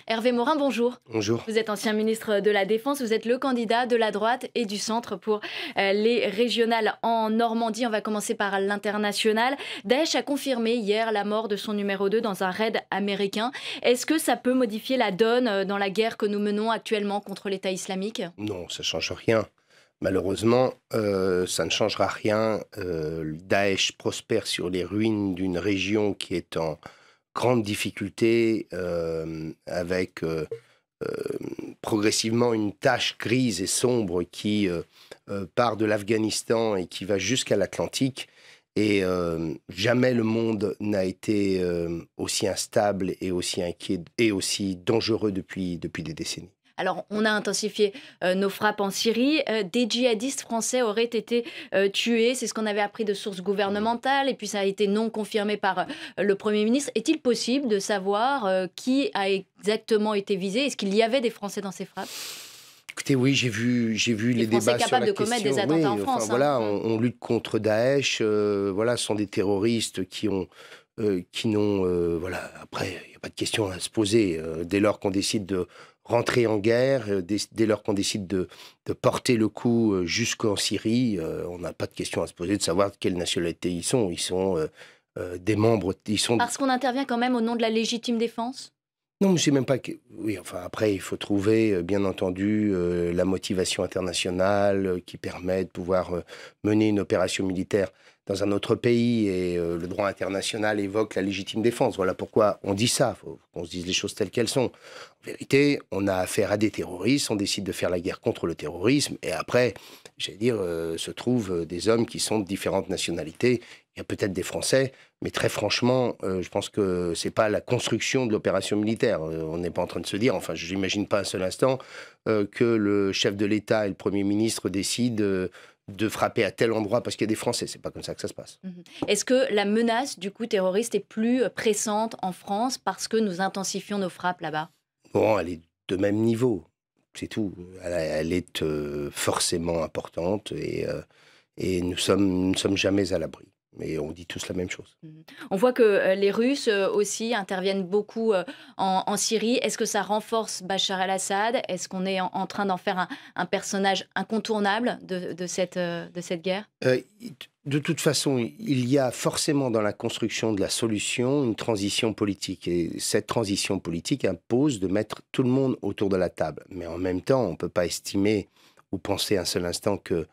Hervé Morin, bonjour. Bonjour. Vous êtes ancien ministre de la Défense, vous êtes le candidat de la droite et du centre pour les régionales en Normandie. On va commencer par l'international. Daesh a confirmé hier la mort de son numéro 2 dans un raid américain. Est-ce que ça peut modifier la donne dans la guerre que nous menons actuellement contre l'État islamique? Non, ça ne change rien. Malheureusement, ça ne changera rien. Daesh prospère sur les ruines d'une région qui est en grande difficulté, avec progressivement une tache grise et sombre qui part de l'Afghanistan et qui va jusqu'à l'Atlantique. Et jamais le monde n'a été aussi instable et aussi inquiet et aussi dangereux depuis des décennies. Alors, on a intensifié nos frappes en Syrie. Des djihadistes français auraient été tués. C'est ce qu'on avait appris de sources gouvernementales. Et puis, ça a été non confirmé par le Premier ministre. Est-il possible de savoir qui a exactement été visé? Est-ce qu'il y avait des Français dans ces frappes? Écoutez, oui, j'ai vu les débats sur la question. Français capables de commettre des attentats en France. Voilà, on lutte contre Daesh. Voilà, ce sont des terroristes qui n'ont, voilà. Après, il n'y a pas de question à se poser. Dès lors qu'on décide de rentrer en guerre, dès lors qu'on décide de porter le coup jusqu'en Syrie, on n'a pas de question à se poser de savoir de quelle nationalité ils sont. Ils sont des membres. Parce qu'on intervient quand même au nom de la légitime défense? Non, mais c'est même pas que... Oui, enfin, après, il faut trouver, bien entendu, la motivation internationale qui permet de pouvoir mener une opération militaire dans un autre pays, et le droit international évoque la légitime défense. Voilà pourquoi on dit ça. Il faut qu'on se dise les choses telles qu'elles sont. En vérité, on a affaire à des terroristes, on décide de faire la guerre contre le terrorisme, et après, j'allais dire, se trouvent des hommes qui sont de différentes nationalités. Il y a peut-être des Français, mais très franchement, je pense que c'est pas la construction de l'opération militaire. On n'est pas en train de se dire, enfin, je n'imagine pas un seul instant que le chef de l'État et le Premier ministre décident de frapper à tel endroit parce qu'il y a des Français. C'est pas comme ça que ça se passe. Est-ce que la menace du coup terroriste est plus pressante en France parce que nous intensifions nos frappes là-bas? Bon, elle est de même niveau, c'est tout. Elle est forcément importante, et nous sommes jamais à l'abri. Mais on dit tous la même chose. On voit que les Russes aussi interviennent beaucoup en Syrie. Est-ce que ça renforce Bachar el-Assad? Est-ce qu'on est en train d'en faire un personnage incontournable de cette guerre? De toute façon, il y a forcément dans la construction de la solution une transition politique. Et cette transition politique impose de mettre tout le monde autour de la table. Mais en même temps, on ne peut pas estimer ou penser un seul instant que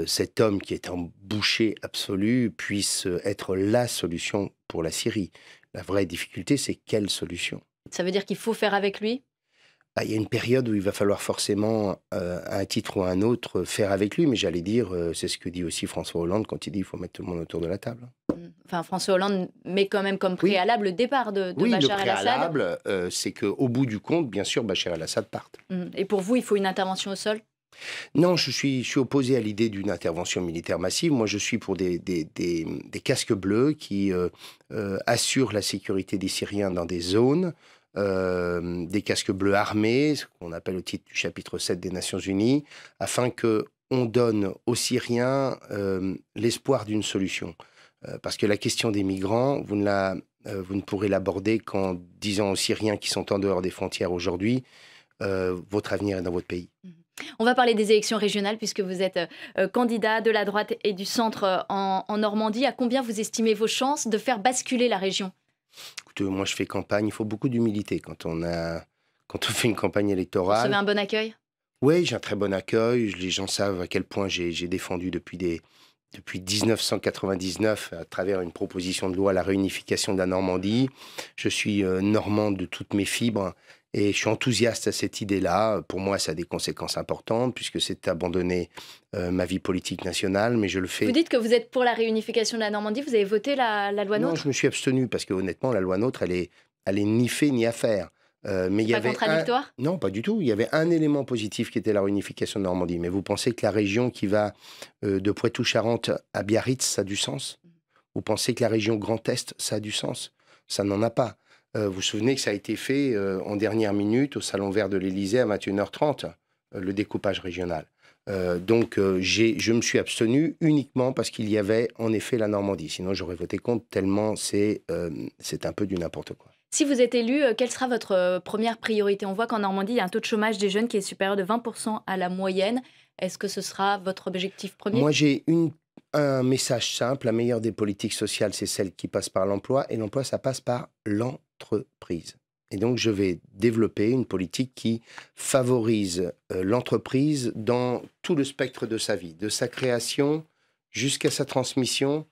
cet homme qui est un boucher absolu puisse être la solution pour la Syrie. La vraie difficulté, c'est quelle solution? Ça veut dire qu'il faut faire avec lui? Il y a une période où il va falloir forcément, à un titre ou à un autre, faire avec lui, mais j'allais dire, c'est ce que dit aussi François Hollande quand il dit qu'il faut mettre tout le monde autour de la table. Enfin, François Hollande met quand même comme préalable le départ de Bachar el-Assad. Le préalable, c'est qu'au bout du compte, bien sûr, Bachar el-Assad parte. Et pour vous, il faut une intervention au sol? Non, je suis opposé à l'idée d'une intervention militaire massive. Moi, je suis pour des casques bleus qui assurent la sécurité des Syriens dans des zones, des casques bleus armés, ce qu'on appelle au titre du chapitre 7 des Nations Unies, afin qu'on donne aux Syriens l'espoir d'une solution. Parce que la question des migrants, vous ne pourrez l'aborder qu'en disant aux Syriens qui sont en dehors des frontières aujourd'hui, votre avenir est dans votre pays. On va parler des élections régionales puisque vous êtes candidat de la droite et du centre en Normandie. À combien vous estimez vos chances de faire basculer la région? Écoutez, moi je fais campagne, il faut beaucoup d'humilité quand on fait une campagne électorale. Vous avez un bon accueil? Oui, j'ai un très bon accueil. Les gens savent à quel point j'ai défendu depuis 1999, à travers une proposition de loi, la réunification de la Normandie. Je suis normand de toutes mes fibres. Et je suis enthousiaste à cette idée-là. Pour moi, ça a des conséquences importantes, puisque c'est abandonner ma vie politique nationale, mais je le fais... Vous dites que vous êtes pour la réunification de la Normandie, vous avez voté la loi NOTRe? Non, je me suis abstenu, parce que honnêtement, la loi NOTRe, elle est ni fait ni à faire. Mais il y avait contradictoire? Non, pas du tout. Il y avait un élément positif qui était la réunification de Normandie. Mais vous pensez que la région qui va de Poitou-Charentes à Biarritz, ça a du sens? Vous pensez que la région Grand Est, ça a du sens? Ça n'en a pas. Vous vous souvenez que ça a été fait en dernière minute au Salon Vert de l'Élysée à 21h30, le découpage régional. Je me suis abstenu uniquement parce qu'il y avait en effet la Normandie. Sinon, j'aurais voté contre tellement c'est un peu du n'importe quoi. Si vous êtes élu, quelle sera votre première priorité? On voit qu'en Normandie, il y a un taux de chômage des jeunes qui est supérieur de 20% à la moyenne. Est-ce que ce sera votre objectif premier? Moi, j'ai un message simple. La meilleure des politiques sociales, c'est celle qui passe par l'emploi. Et l'emploi, ça passe par l'entreprise. Et donc, je vais développer une politique qui favorise l'entreprise dans tout le spectre de sa vie, de sa création jusqu'à sa transmission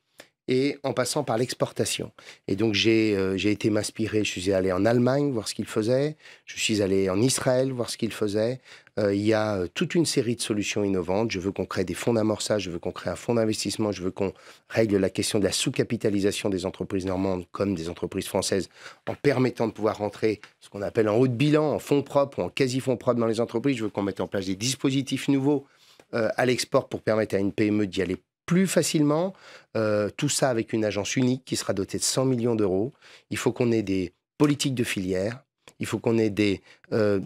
et en passant par l'exportation. Et donc, j'ai été m'inspirer. Je suis allé en Allemagne voir ce qu'ils faisaient. Je suis allé en Israël voir ce qu'ils faisaient. Il y a toute une série de solutions innovantes. Je veux qu'on crée des fonds d'amorçage, je veux qu'on crée un fonds d'investissement, je veux qu'on règle la question de la sous-capitalisation des entreprises normandes comme des entreprises françaises en permettant de pouvoir rentrer ce qu'on appelle en haut de bilan, en fonds propres ou en quasi-fonds propres dans les entreprises. Je veux qu'on mette en place des dispositifs nouveaux à l'export pour permettre à une PME d'y aller plus facilement. Tout ça avec une agence unique qui sera dotée de 100 millions d'euros. Il faut qu'on ait des politiques de filière. Il faut qu'on ait des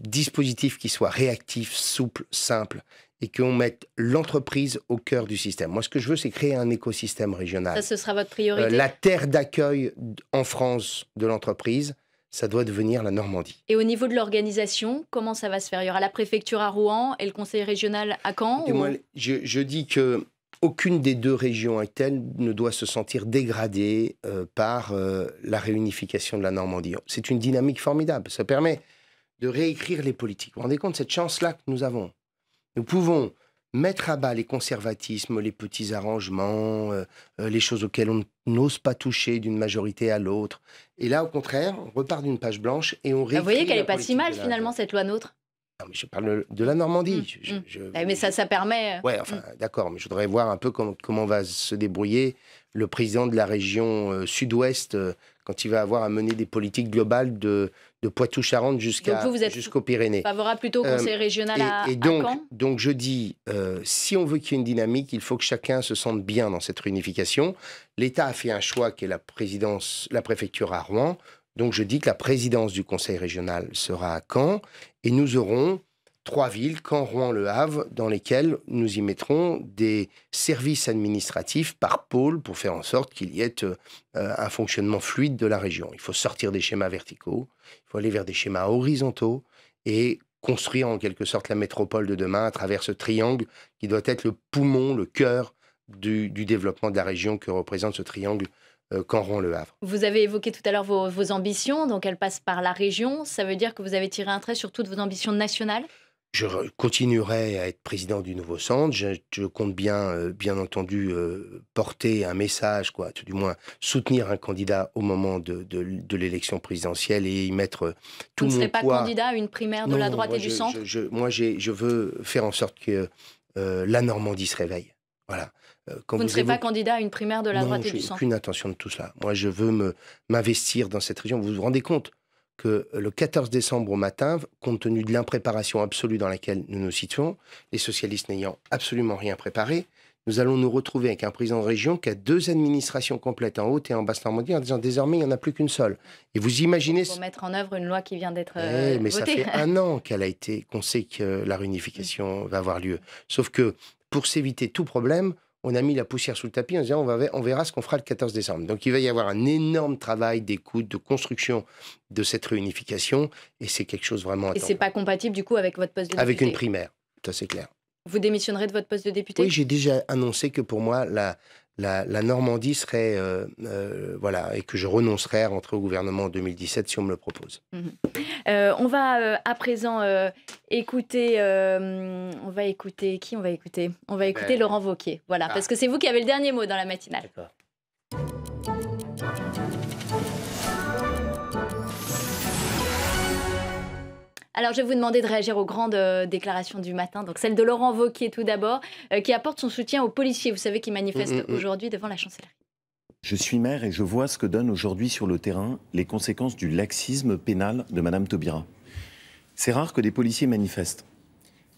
dispositifs qui soient réactifs, souples, simples et qu'on mette l'entreprise au cœur du système. Moi, ce que je veux, c'est créer un écosystème régional. Ça, ce sera votre priorité? La terre d'accueil en France de l'entreprise, ça doit devenir la Normandie. Et au niveau de l'organisation, comment ça va se faire? Il y aura la préfecture à Rouen et le conseil régional à Caen? Et moi, je dis que aucune des deux régions actuelles ne doit se sentir dégradée par la réunification de la Normandie. C'est une dynamique formidable. Ça permet de réécrire les politiques. Vous vous rendez compte de cette chance-là que nous avons? Nous pouvons mettre à bas les conservatismes, les petits arrangements, les choses auxquelles on n'ose pas toucher d'une majorité à l'autre. Et là, au contraire, on repart d'une page blanche et on réécrit. Vous voyez qu'elle n'est n'est pas si mal, finalement, cette loi NOTRe. Non, mais je parle de la Normandie. Mais ça permet... Ouais, enfin, d'accord, mais je voudrais voir un peu comment va se débrouiller le président de la région sud-ouest quand il va avoir à mener des politiques globales de Poitou-Charentes jusqu'aux Pyrénées. Favorable plutôt au conseil régional à Caen. Donc je dis, si on veut qu'il y ait une dynamique, il faut que chacun se sente bien dans cette réunification. L'État a fait un choix qui est la préfecture à Rouen. Donc je dis que la présidence du conseil régional sera à Caen et nous aurons 3 villes, Caen, Rouen, Le Havre, dans lesquelles nous y mettrons des services administratifs par pôle pour faire en sorte qu'il y ait un fonctionnement fluide de la région. Il faut sortir des schémas verticaux, il faut aller vers des schémas horizontaux et construire en quelque sorte la métropole de demain à travers ce triangle qui doit être le poumon, le cœur du développement de la région que représente ce triangle Caen, Rouen, Le Havre. Vous avez évoqué tout à l'heure vos ambitions, donc elles passent par la région. Ça veut dire que vous avez tiré un trait sur toutes vos ambitions nationales? Je continuerai à être président du nouveau centre. Je compte bien entendu, porter un message, tout du moins soutenir un candidat au moment de l'élection présidentielle et y mettre tout mon poids. Vous ne serez pas candidat à une primaire de la droite et du centre? Je veux faire en sorte que la Normandie se réveille. Voilà. Vous ne serez pas candidat à une primaire de la droite et du centre? Non, je n'ai aucune intention de tout cela. Moi, je veux m'investir dans cette région. Vous vous rendez compte que le 14 décembre au matin, compte tenu de l'impréparation absolue dans laquelle nous nous situons, les socialistes n'ayant absolument rien préparé, nous allons nous retrouver avec un président de région qui a 2 administrations complètes en Haute et en Basse-Normandie en disant désormais il n'y en a plus qu'une seule. Et vous imaginez... Pour mettre en œuvre une loi qui vient d'être votée. Mais ça fait 1 an qu'on sait que la réunification va avoir lieu. Sauf que pour s'éviter tout problème, on a mis la poussière sous le tapis en disant on verra ce qu'on fera le 14 décembre. Donc il va y avoir un énorme travail d'écoute, de construction de cette réunification et c'est quelque chose vraiment... Et ce n'est pas compatible du coup avec votre poste de député? Avec une primaire, ça c'est clair. Vous démissionnerez de votre poste de député? Oui, j'ai déjà annoncé que pour moi, la Normandie serait... et que je renoncerais à rentrer au gouvernement en 2017 si on me le propose. On va à présent écouter... on va écouter... Qui on va écouter? On va écouter Laurent Wauquiez. Voilà, parce que c'est vous qui avez le dernier mot dans la matinale. D'accord. Alors, je vais vous demander de réagir aux grandes déclarations du matin. Donc, celle de Laurent Wauquiez, tout d'abord, qui apporte son soutien aux policiers, vous savez, qui manifestent aujourd'hui devant la chancellerie. Je suis maire et je vois ce que donnent aujourd'hui sur le terrain les conséquences du laxisme pénal de Madame Taubira. C'est rare que des policiers manifestent.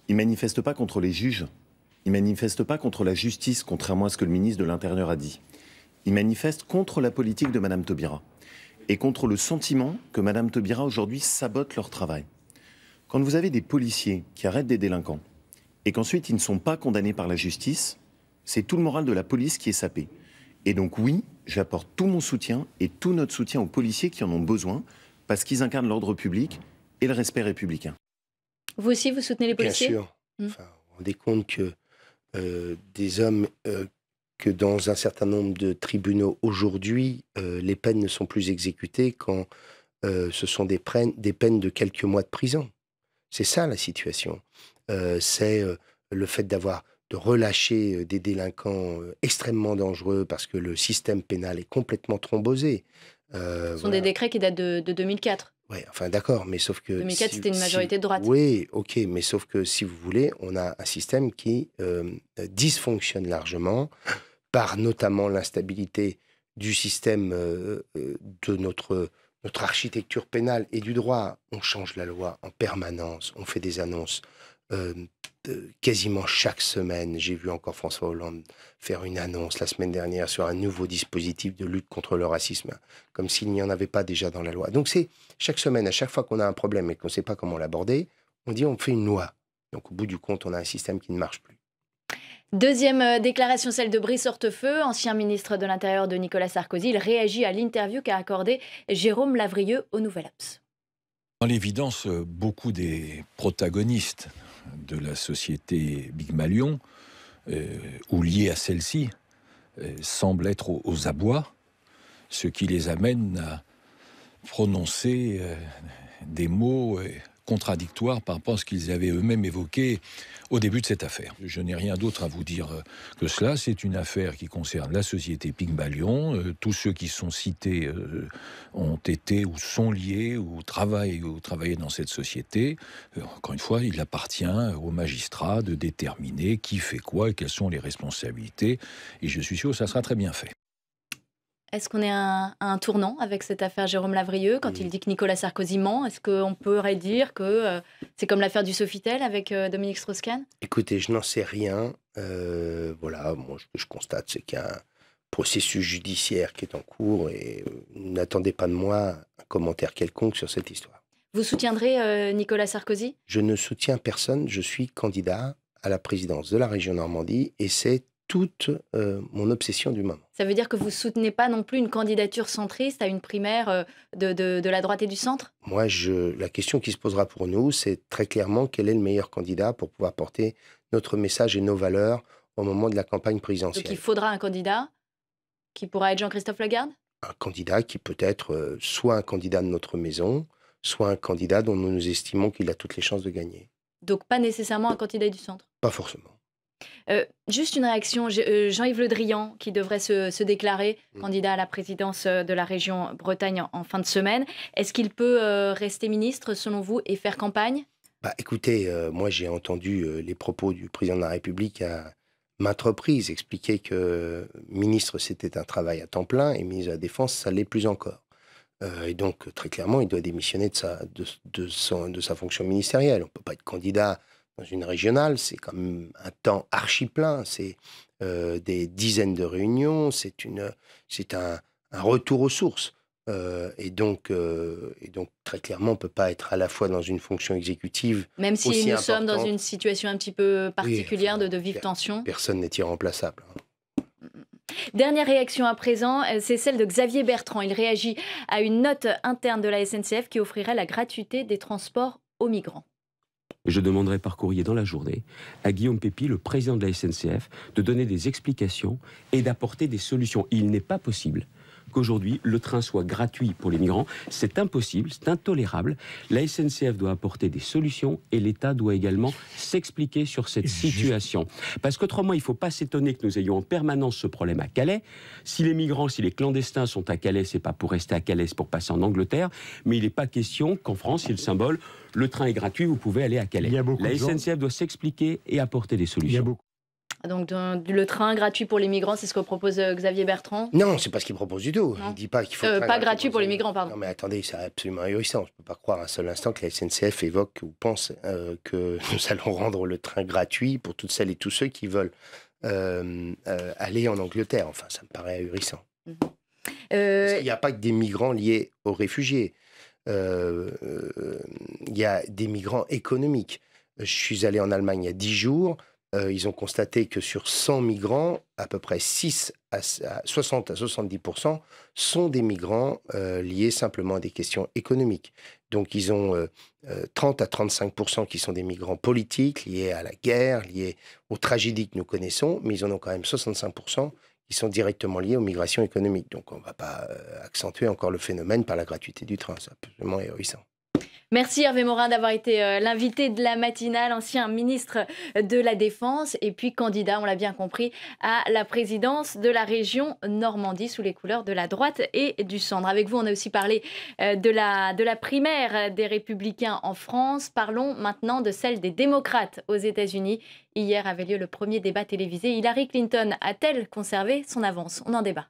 Ils ne manifestent pas contre les juges. Ils ne manifestent pas contre la justice, contrairement à ce que le ministre de l'Intérieur a dit. Ils manifestent contre la politique de Madame Taubira et contre le sentiment que Madame Taubira aujourd'hui sabote leur travail. Quand vous avez des policiers qui arrêtent des délinquants et qu'ensuite ils ne sont pas condamnés par la justice, c'est tout le moral de la police qui est sapé. Et donc oui, j'apporte tout mon soutien et tout notre soutien aux policiers qui en ont besoin parce qu'ils incarnent l'ordre public et le respect républicain. Vous aussi, vous soutenez les policiers? Bien sûr. Enfin, vous vous rendez compte que des hommes que dans un certain nombre de tribunaux aujourd'hui, les peines ne sont plus exécutées quand ce sont des peines de quelques mois de prison. C'est ça la situation. C'est le fait de relâcher des délinquants extrêmement dangereux parce que le système pénal est complètement thrombosé. Ce sont des décrets qui datent de 2004. Oui, enfin d'accord, mais sauf que... 2004, c'était une majorité de droite. Oui, ok, mais sauf que si vous voulez, on a un système qui dysfonctionne largement par notamment l'instabilité du système de notre architecture pénale et du droit. On change la loi en permanence, on fait des annonces quasiment chaque semaine. J'ai vu encore François Hollande faire une annonce la semaine dernière sur un nouveau dispositif de lutte contre le racisme, comme s'il n'y en avait pas déjà dans la loi. Donc c'est chaque semaine, à chaque fois qu'on a un problème et qu'on ne sait pas comment l'aborder, on dit on fait une loi. Donc au bout du compte, on a un système qui ne marche plus. Deuxième déclaration, celle de Brice Hortefeux, ancien ministre de l'Intérieur de Nicolas Sarkozy. Il réagit à l'interview qu'a accordée Jérôme Lavrieux au Nouvel Obs. Dans l'évidence, beaucoup des protagonistes de la société Pygmalion, ou liés à celle-ci, semblent être aux abois, ce qui les amène à prononcer des mots contradictoires par rapport à ce qu'ils avaient eux-mêmes évoqué au début de cette affaire. Je n'ai rien d'autre à vous dire que cela. C'est une affaire qui concerne la société Pygmalion. Tous ceux qui sont cités ont été ou sont liés ou travaillent dans cette société. Encore une fois, il appartient aux magistrats de déterminer qui fait quoi et quelles sont les responsabilités. Et je suis sûr que ça sera très bien fait. Est-ce qu'on est à un tournant avec cette affaire Jérôme Lavrieux quand il dit que Nicolas Sarkozy ment? Est-ce qu'on pourrait dire que c'est comme l'affaire du Sofitel avec Dominique Strauss-Kahn? Écoutez, je n'en sais rien. Voilà, moi, ce que je constate, c'est qu'il y a un processus judiciaire qui est en cours et n'attendez pas de moi un commentaire quelconque sur cette histoire. Vous soutiendrez Nicolas Sarkozy? Je ne soutiens personne. Je suis candidat à la présidence de la région Normandie et c'est toute mon obsession du moment. Ça veut dire que vous ne soutenez pas non plus une candidature centriste à une primaire de la droite et du centre? Moi, la question qui se posera pour nous, c'est très clairement quel est le meilleur candidat pour pouvoir porter notre message et nos valeurs au moment de la campagne présidentielle. Donc il faudra un candidat qui pourra être Jean-Christophe Lagarde? Un candidat qui peut être soit un candidat de notre maison, soit un candidat dont nous estimons qu'il a toutes les chances de gagner. Donc pas nécessairement un candidat du centre? Pas forcément. Juste une réaction, Jean-Yves Le Drian qui devrait se déclarer candidat à la présidence de la région Bretagne en fin de semaine. Est-ce qu'il peut rester ministre selon vous et faire campagne? Écoutez, moi j'ai entendu les propos du président de la République à maintes reprises expliquer que ministre c'était un travail à temps plein et ministre de la Défense ça l'est plus encore. Et donc très clairement il doit démissionner de sa fonction ministérielle. On ne peut pas être candidat dans une régionale, c'est quand même un temps archi plein, c'est des dizaines de réunions, c'est un retour aux sources. Et donc, très clairement, on ne peut pas être à la fois dans une fonction exécutive. Même si nous sommes dans une situation un petit peu particulière, oui, de vive tension. Personne n'est irremplaçable. Dernière réaction à présent, c'est celle de Xavier Bertrand. Il réagit à une note interne de la SNCF qui offrirait la gratuité des transports aux migrants. Je demanderai par courrier dans la journée à Guillaume Pépi, le président de la SNCF, de donner des explications et d'apporter des solutions. Il n'est pas possible qu'aujourd'hui le train soit gratuit pour les migrants. C'est impossible, c'est intolérable. La SNCF doit apporter des solutions et l'État doit également s'expliquer sur cette situation. Parce qu'autrement, il ne faut pas s'étonner que nous ayons en permanence ce problème à Calais. Si les migrants, si les clandestins sont à Calais, c'est pas pour rester à Calais, c'est pour passer en Angleterre. Mais il n'est pas question qu'en France, il y ait le symbole, le train est gratuit, vous pouvez aller à Calais. La SNCF doit s'expliquer et apporter des solutions. Donc le train gratuit pour les migrants, c'est ce que propose Xavier Bertrand? Non, c'est pas ce qu'il propose du tout. Il ne dit pas qu'il faut... pas gratuit pour les migrants, pardon. Non mais attendez, c'est absolument ahurissant. Je ne peux pas croire un seul instant que la SNCF évoque ou pense que nous allons rendre le train gratuit pour toutes celles et tous ceux qui veulent aller en Angleterre. Enfin, ça me paraît ahurissant. Il n'y a pas que des migrants liés aux réfugiés. Il y a des migrants économiques. Je suis allé en Allemagne il y a 10 jours. ils ont constaté que sur 100 migrants, à peu près 60 à 70% sont des migrants liés simplement à des questions économiques. Donc ils ont 30 à 35% qui sont des migrants politiques, liés à la guerre, liés aux tragédies que nous connaissons, mais ils en ont quand même 65% qui sont directement liés aux migrations économiques. Donc on ne va pas accentuer encore le phénomène par la gratuité du train, c'est absolument ahurissant. Merci Hervé Morin d'avoir été l'invité de la matinale, ancien ministre de la Défense et puis candidat, on l'a bien compris, à la présidence de la région Normandie sous les couleurs de la droite et du centre. Avec vous, on a aussi parlé de la primaire des Républicains en France. Parlons maintenant de celle des démocrates aux États-Unis. Hier avait lieu le premier débat télévisé. Hillary Clinton a-t-elle conservé son avance? On en débat.